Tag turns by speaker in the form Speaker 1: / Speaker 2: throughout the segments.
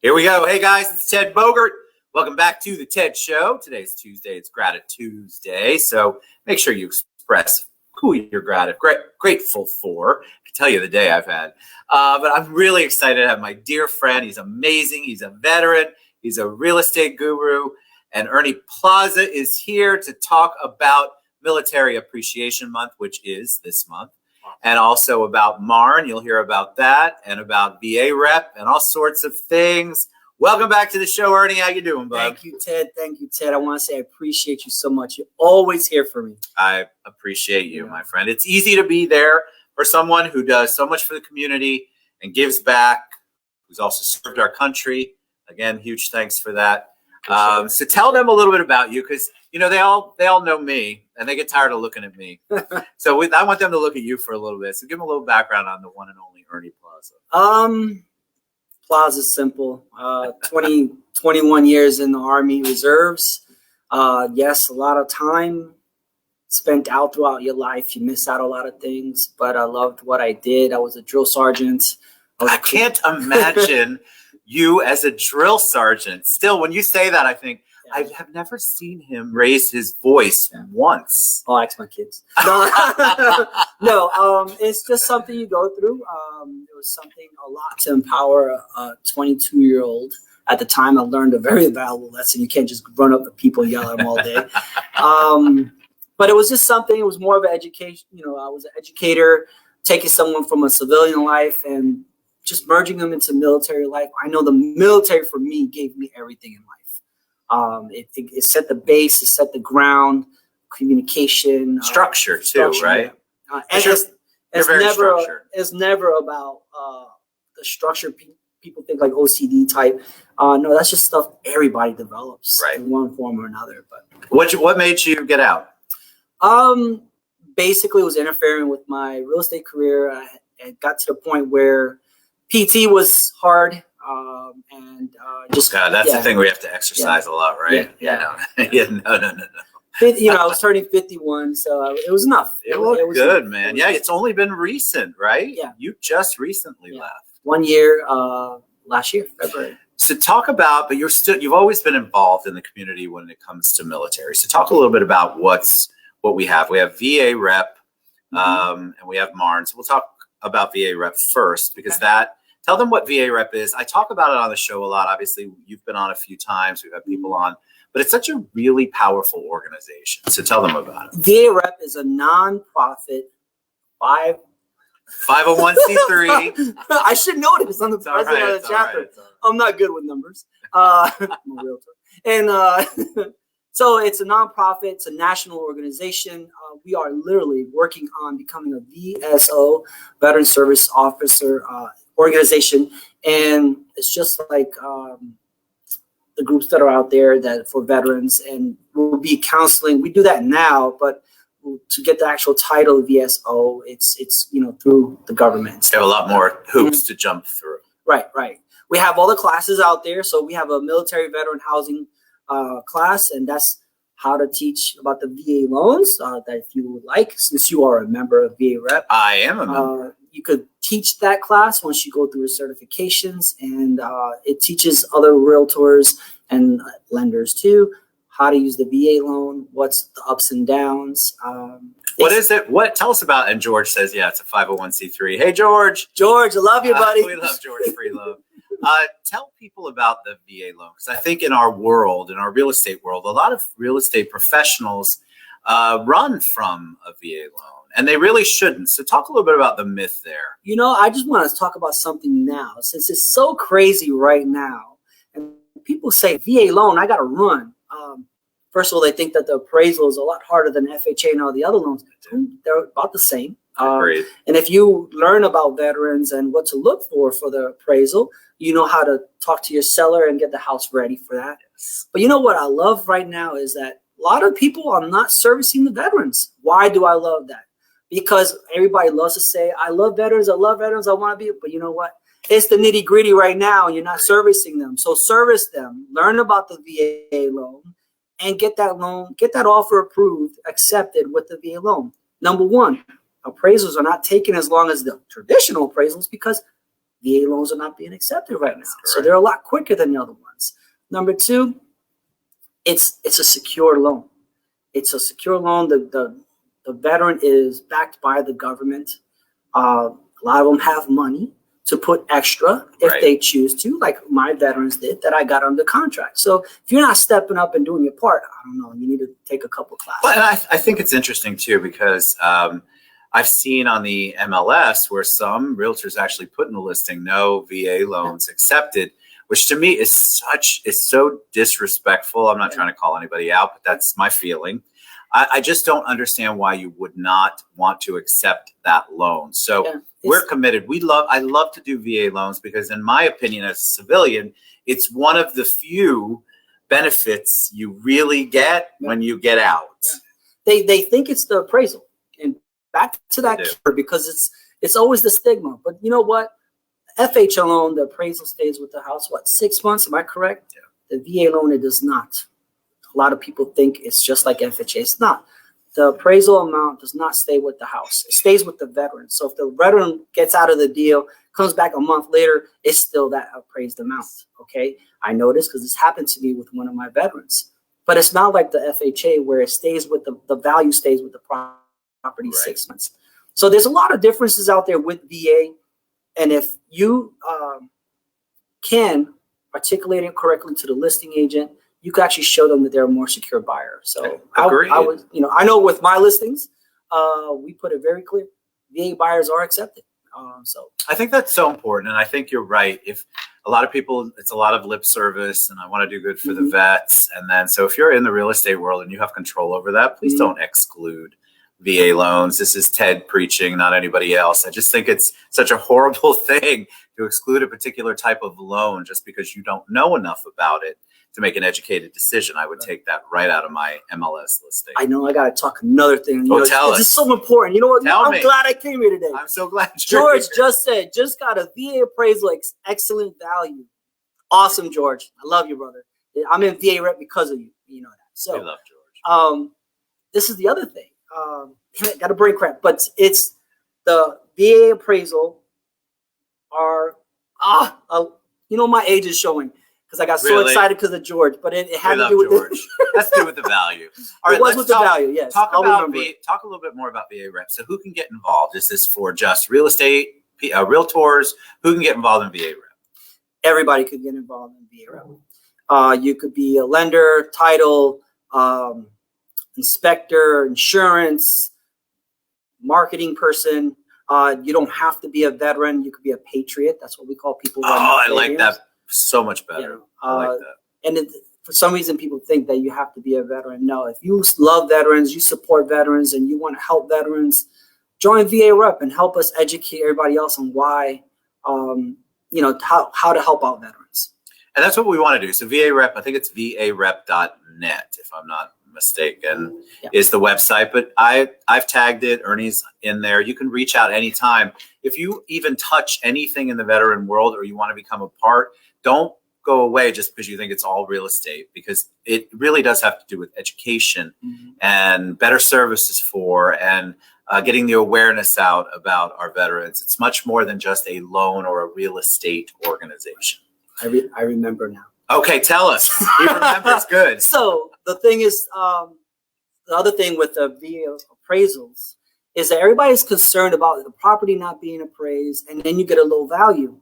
Speaker 1: Here we go. Hey guys, it's Ted Bogert. Welcome back to the Ted Show. Today's Tuesday. It's Gratitude Tuesday. So make sure you express who you're grateful for. I can tell you the day I've had. But I'm really excited to have my dear friend. He's amazing. He's a veteran. He's a real estate guru. And Ernie Plaza is here to talk about Military Appreciation Month, which is this month. And also about MARN, you'll hear about that, and about VAREP and all sorts of things. Welcome back to the show, Ernie. How you doing, bud?
Speaker 2: Thank you, Ted. Thank you, Ted. I want to say I appreciate you so much. You're always here for me.
Speaker 1: I appreciate you, my friend. It's easy to be there for someone who does so much for the community and gives back, who's also served our country. Again, huge thanks for that. So tell them a little bit about you, because you know they all know me and they get tired of looking at me. So I want them to look at you for a little bit. So give them a little background on the one and only Ernie Plaza.
Speaker 2: Plaza's simple. 21 years in the Army Reserves. Yes, a lot of time spent out throughout your life. You miss out a lot of things, but I loved what I did. I was a drill sergeant.
Speaker 1: I can't imagine you as a drill sergeant. Still, when you say that, I think I have never seen him raise his voice once.
Speaker 2: I'll ask my kids. No, it's just something you go through. It was something a lot to empower a 22-year-old. At the time, I learned a very valuable lesson. You can't just run up to people and yell at them all day. But it was just something. It was more of an education. You know, I was an educator, taking someone from a civilian life and just merging them into military life. I know the military for me gave me everything in life. It set the base, it set the ground, communication,
Speaker 1: structure too, right?
Speaker 2: And it's never about the structure. People think like OCD type. No, that's just stuff everybody develops in one form or another. But
Speaker 1: what made you get out?
Speaker 2: Basically, it was interfering with my real estate career. I got to the point where PT was hard, and just
Speaker 1: that's the thing where you have to exercise a lot, right? No.
Speaker 2: I was turning 51, so it was enough.
Speaker 1: It was good, man. It's only been recent, right?
Speaker 2: Yeah,
Speaker 1: you just recently left.
Speaker 2: 1 year, last year, February.
Speaker 1: So talk about, but you've always been involved in the community when it comes to military. So talk a little bit about what we have. We have VAREP, and we have MARN. So we'll talk about VAREP first, because tell them what VAREP is. I talk about it on the show a lot. Obviously, you've been on a few times. We've had people on, but it's such a really powerful organization. So tell them about it.
Speaker 2: VAREP is a nonprofit
Speaker 1: 501c3.
Speaker 2: I should know this. I'm the president of the chapter. I'm not good with numbers. I'm a realtor. And so it's a nonprofit. It's a national organization. We are literally working on becoming a VSO, Veteran Service Officer organization. And it's just like the groups that are out there that for veterans, and we'll be counseling. We do that now, but to get the actual title of VSO, it's through the government.
Speaker 1: You have a lot more hoops to jump through.
Speaker 2: Right. We have all the classes out there. So we have a military veteran housing class, and that's how to teach about the VA loans. That if you would like, since you are a member of VAREP,
Speaker 1: I am a member.
Speaker 2: You could teach that class once you go through the certifications, and it teaches other realtors and lenders too how to use the VA loan, what's the ups and downs.
Speaker 1: What is it? Tell us about, and George says, it's a 501c3. Hey, George.
Speaker 2: George, I love you, buddy.
Speaker 1: We love George Freelove. Tell people about the VA loan, because I think in our world, in our real estate world, a lot of real estate professionals run from a VA loan, and they really shouldn't. So talk a little bit about the myth there.
Speaker 2: I just want to talk about something now, since it's so crazy right now. And people say, VA loan, I got to run. First of all, they think that the appraisal is a lot harder than FHA and all the other loans. They're about the same. And if you learn about veterans and what to look for the appraisal, you know how to talk to your seller and get the house ready for that. But you know what I love right now is that a lot of people are not servicing the veterans. Why do I love that? Because everybody loves to say, I love veterans, I want to be, but you know what? It's the nitty gritty right now, and you're not servicing them. So service them, learn about the VA loan, and get that loan, get that offer approved, accepted with the VA loan. Number one, appraisals are not taking as long as the traditional appraisals because VA loans are not being accepted right now. So they're a lot quicker than the other ones. Number two, it's a secure loan. It's a secure loan. The veteran is backed by the government. A lot of them have money to put extra if they choose to, like my veterans did that I got under contract. So if you're not stepping up and doing your part, I don't know, you need to take a couple classes.
Speaker 1: Well, and I think it's interesting too, because I've seen on the MLS where some realtors actually put in the listing, no VA loans accepted, which to me is so disrespectful. I'm not trying to call anybody out, but that's my feeling. I just don't understand why you would not want to accept that loan. So we're committed. I love to do VA loans because in my opinion, as a civilian, it's one of the few benefits you really get when you get out.
Speaker 2: They think it's the appraisal. And back to that because it's always the stigma. But you know what? FHA loan, the appraisal stays with the house, 6 months? Am I correct? Yeah. The VA loan, it does not. A lot of people think it's just like FHA. It's not. The appraisal amount does not stay with the house. It stays with the veteran. So if the veteran gets out of the deal, comes back a month later, it's still that appraised amount. Okay, I know this because this happened to me with one of my veterans. But it's not like the FHA where it stays with the value stays with the property 6 months. So there's a lot of differences out there with VA. And if you can articulate it correctly to the listing agent, you can actually show them that they're a more secure buyer. So I was, I know with my listings, we put it very clear: VA buyers are accepted. So
Speaker 1: I think that's so important, and I think you're right. If a lot of people, it's a lot of lip service, and I want to do good for the vets, and then so if you're in the real estate world and you have control over that, please don't exclude VA loans. This is Ted preaching, not anybody else. I just think it's such a horrible thing to exclude a particular type of loan just because you don't know enough about it to make an educated decision. I would take that right out of my MLS listing.
Speaker 2: I know I got to talk another thing.
Speaker 1: Tell us.
Speaker 2: This is so important. You know what? I'm glad I came here today.
Speaker 1: I'm so glad
Speaker 2: George just got a VA appraisal, excellent value. Awesome, George. I love you, brother. I'm in VA rep because of you. You know that. So
Speaker 1: I love George.
Speaker 2: This is the other thing. Got a brain cramp, but it's the VA appraisal are my age is showing. Because I got so excited because of George, but it had to do with
Speaker 1: George. Let's do with the value. All right,
Speaker 2: it was with the value, yes.
Speaker 1: Talk a little bit more about VA rep. So who can get involved? Is this for just real estate, realtors? Who can get involved in VA rep?
Speaker 2: Everybody could get involved in VA rep. You could be a lender, title, inspector, insurance, marketing person. You don't have to be a veteran. You could be a patriot. That's what we call people.
Speaker 1: I like that. So much better. I like that.
Speaker 2: And for some reason, people think that you have to be a veteran. No, if you love veterans, you support veterans, and you want to help veterans, join VA Rep and help us educate everybody else on why, how to help out veterans.
Speaker 1: And that's what we want to do. So VA Rep, I think it's varep.net, if I'm not mistaken, is the website. But I've tagged it. Ernie's in there. You can reach out anytime. If you even touch anything in the veteran world or you want to become a part, don't go away just because you think it's all real estate, because it really does have to do with education and better services and getting the awareness out about our veterans. It's much more than just a loan or a real estate organization.
Speaker 2: I remember now.
Speaker 1: Okay, tell us. He remembers. Good.
Speaker 2: So the thing is, the other thing with the VA appraisals is that everybody's concerned about the property not being appraised, and then you get a low value.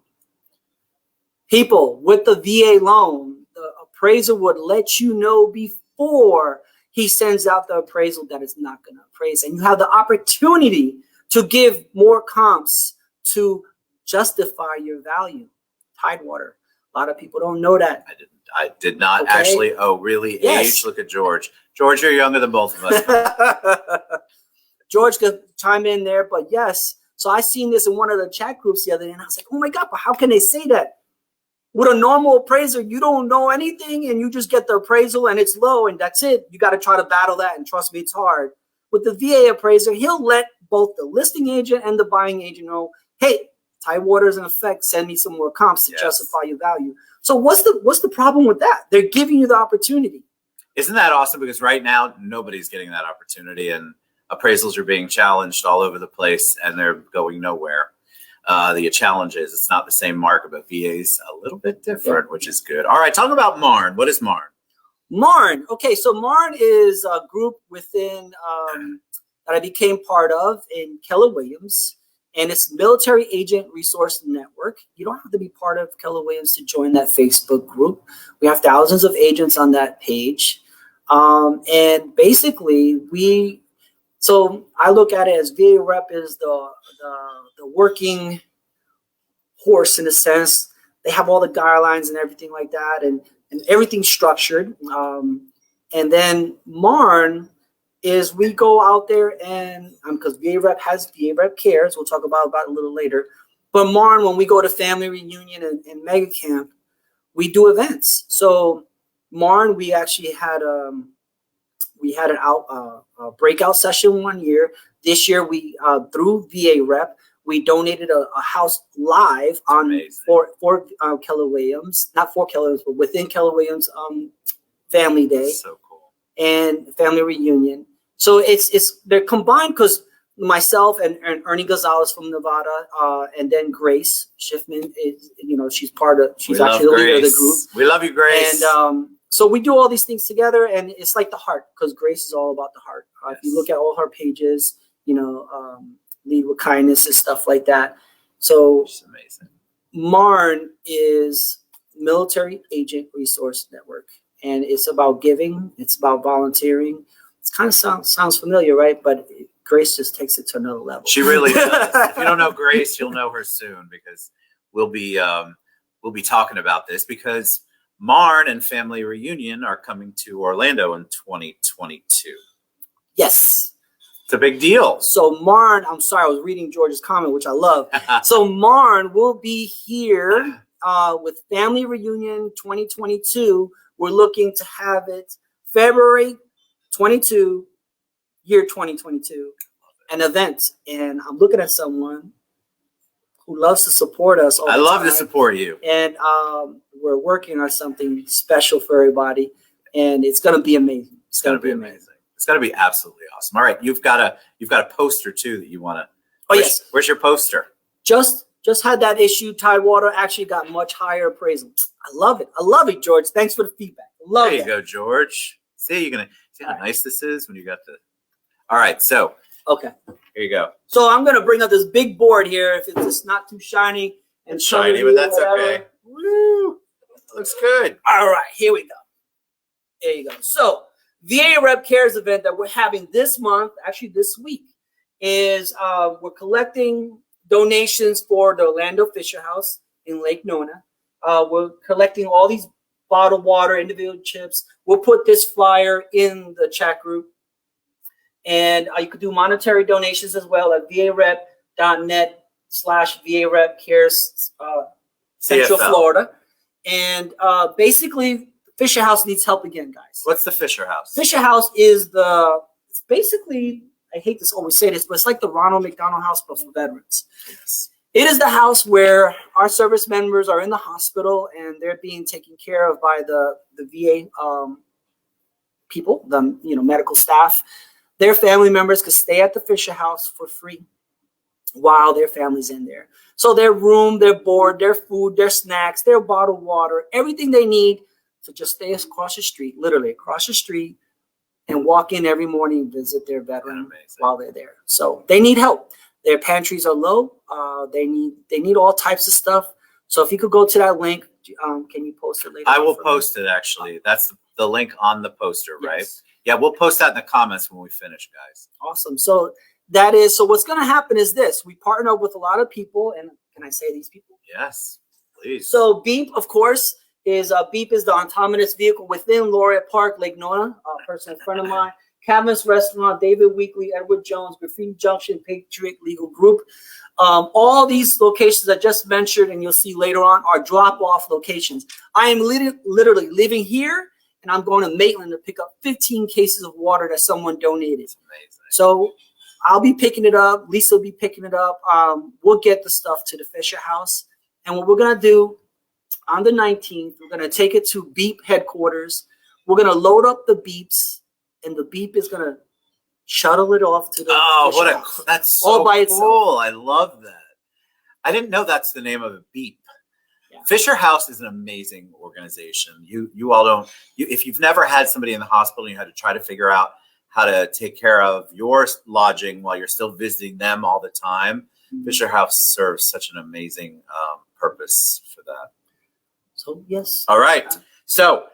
Speaker 2: People, with the VA loan, the appraiser would let you know before he sends out the appraisal that it's not going to appraise. And you have the opportunity to give more comps to justify your value. Tidewater. A lot of people don't know that.
Speaker 1: I did not actually. Oh, really? Yes. Age? Look at George. George, you're younger than both of us.
Speaker 2: George could chime in there, but yes. So I seen this in one of the chat groups the other day, and I was like, oh my God, but how can they say that? With a normal appraiser, you don't know anything and you just get the appraisal and it's low and that's it. You got to try to battle that, and trust me, it's hard. With the VA appraiser, he'll let both the listing agent and the buying agent know, hey, Tidewater's in effect, send me some more comps to justify your value. So what's the problem with that? They're giving you the opportunity.
Speaker 1: Isn't that awesome? Because right now, nobody's getting that opportunity, and appraisals are being challenged all over the place and they're going nowhere. the challenge is it's not the same market, but VA's a little bit different, which is good. All right, talk about MARN. What is MARN?
Speaker 2: MARN. Okay, so MARN is a group within that I became part of in Keller Williams, and it's Military Agent Resource Network. You don't have to be part of Keller Williams to join that Facebook group. We have thousands of agents on that page, and basically so I look at it as VAREP is the working horse in a sense. They have all the guidelines and everything like that, and everything's structured. And then MARN is we go out there and because VAREP has VAREP Cares, we'll talk about a little later. But MARN, when we go to family reunion and mega camp, we do events. So MARN, we actually had a breakout session one year. This year we through VAREP, we donated a house live on for Keller Williams, not for Keller Williams, but within Keller Williams Family Day.
Speaker 1: So cool.
Speaker 2: And family reunion. So they're combined because myself and Ernie Gonzalez from Nevada, and then Grace Schiffman is, she's actually the leader of the group.
Speaker 1: We love you, Grace.
Speaker 2: And so we do all these things together, and it's like the heart, because Grace is all about the heart. If you look at all her pages, lead with kindness and stuff like that. So
Speaker 1: it's amazing.
Speaker 2: MARN is Military Agent Resource Network, and it's about giving. It's about volunteering. It kind of sounds familiar, right? But Grace just takes it to another level.
Speaker 1: She really does. If you don't know Grace, you'll know her soon, because we'll be talking about this, because MARN and Family Reunion are coming to Orlando in 2022.
Speaker 2: Yes.
Speaker 1: It's a big deal.
Speaker 2: So MARN, I'm sorry, I was reading George's comment, which I love. So MARN will be here with Family Reunion 2022. We're looking to have it February 22, year 2022, an event. And I'm looking at someone who loves to support us.
Speaker 1: I love to support you.
Speaker 2: And we're working on something special for everybody. And it's going to be amazing.
Speaker 1: It's going to be amazing. It's going to be absolutely awesome. All right. You've got a poster too that you want to.
Speaker 2: Oh, yes.
Speaker 1: Where's your poster?
Speaker 2: Just had that issue. Tidewater actually got much higher appraisal. I love it. I love it, George. Thanks for the feedback. Love it.
Speaker 1: There you go, George. See how nice this is when you got the. All right. So.
Speaker 2: Okay.
Speaker 1: Here you go.
Speaker 2: So I'm going to bring up this big board here. If it's just not too shiny and
Speaker 1: shiny, but that's okay. Woo! Looks good.
Speaker 2: All right. Here we go. There you go. So VAREP Cares event that we're having this month, actually this week, is we're collecting donations for the Orlando Fisher House in Lake Nona. We're collecting all these bottled water, individual chips. We'll put this flyer in the chat group. And you could do monetary donations as well at varep.net/VAREP Cares Central
Speaker 1: CFL.
Speaker 2: Florida. And basically, Fisher House needs help again, guys.
Speaker 1: What's the Fisher House?
Speaker 2: Fisher House is it's basically, I hate to always say this, but it's like the Ronald McDonald House, but for veterans.
Speaker 1: Yes.
Speaker 2: It is the house where our service members are in the hospital and they're being taken care of by the VA people, the medical staff. Their family members could stay at the Fisher House for free while their family's in there. So their room, their board, their food, their snacks, their bottled water, everything they need to just stay across the street, literally across the street, and walk in every morning and visit their veteran while they're there. So they need help. Their pantries are low. They need all types of stuff. So if you could go to that link, can you post it later?
Speaker 1: I will post it, actually. That's the link on the poster, right? Yes. Yeah, we'll post that in the comments when we finish, guys.
Speaker 2: Awesome. So what's going to happen is this. We partner with a lot of people. And can I say these people?
Speaker 1: Yes, please.
Speaker 2: So Beep, of course, is Beep is the autonomous vehicle within Laureate Park, Lake Nona, a personal friend of mine. Cabin's Restaurant, David Weekley, Edward Jones, Graffiti Junction, Patriot Legal Group. All these locations I just mentioned, and you'll see later on, are drop-off locations. I am literally living here, and I'm going to Maitland to pick up 15 cases of water that someone donated.
Speaker 1: That's amazing.
Speaker 2: So I'll be picking it up. Lisa will be picking it up. We'll get the stuff to the Fisher House. And what we're going to do on the 19th, we're going to take it to Beep headquarters. We're going to load up the Beeps, and the Beep is going to shuttle it off to the Fisher House.
Speaker 1: That's so
Speaker 2: all by itself.
Speaker 1: Cool. I love that. I didn't know that's the name of a beep.
Speaker 2: Yeah.
Speaker 1: Fisher House is an amazing organization. You all don't, if you've never had somebody in the hospital and you had to try to figure out how to take care of your lodging while you're still visiting them all the time, Fisher House serves such an amazing purpose for that.
Speaker 2: So, yes.
Speaker 1: All right. So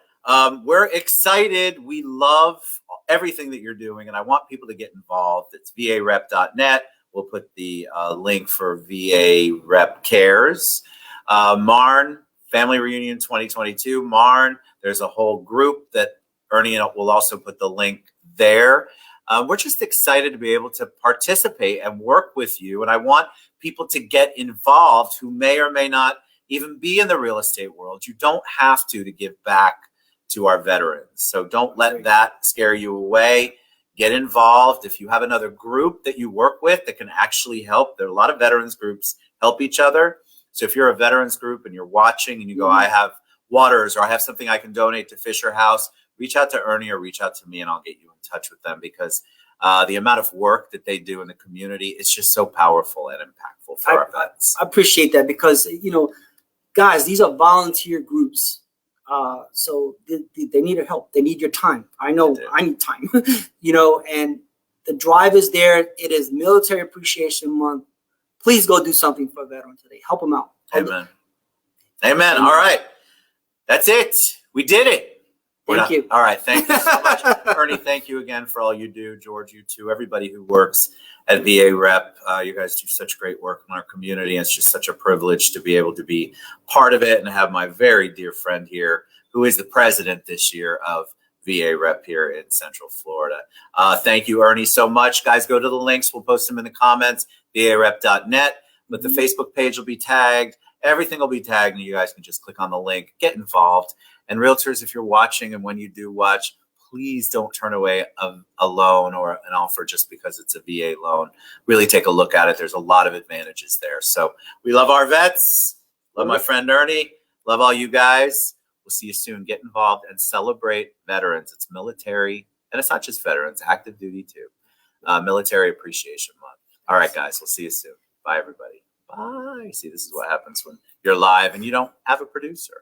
Speaker 1: we're excited. We love everything that you're doing, and I want people to get involved. It's VAREP.net. We'll put the link for VAREP Cares. MARN, Family Reunion 2022. MARN, there's a whole group that Ernie will also put the link there. We're just excited to be able to participate and work with you. And I want people to get involved who may or may not even be in the real estate world. You don't have to give back to our veterans. So don't let that scare you away. Get involved. If you have another group that you work with that can actually help, there are a lot of veterans groups help each other. So if you're a veterans group and you're watching and you go, I have waters or I have something I can donate to Fisher House, reach out to Ernie or reach out to me and I'll get you in touch with them, because the amount of work that they do in the community, it's just so powerful and impactful for our vets.
Speaker 2: I appreciate that because, guys, these are volunteer groups. So they need your help. They need your time. I know I need time, and the drive is there. It is Military Appreciation Month. Please go do something for a veteran today. Help them out.
Speaker 1: Amen. Amen. All right. That's it. We did it.
Speaker 2: Thank you.
Speaker 1: All right. Thank you so much. Ernie, thank you again for all you do. George, you too. Everybody who works at VAREP. You guys do such great work in our community. It's just such a privilege to be able to be part of it and have my very dear friend here, who is the president this year of VAREP here in Central Florida. Thank you, Ernie, so much. Guys, go to the links. We'll post them in the comments, VAREP.net. But the Facebook page will be tagged. Everything will be tagged, and you guys can just click on the link, get involved. And realtors, if you're watching and when you do watch, please don't turn away a loan or an offer just because it's a VA loan. Really take a look at it. There's a lot of advantages there. So we love our vets. Love my friend Ernie. Love all you guys. We'll see you soon. Get involved and celebrate veterans. It's military, and it's not just veterans, active duty too. Military Appreciation Month. All right, guys, we'll see you soon. Bye, everybody. Bye. See, this is what happens when you're live and you don't have a producer.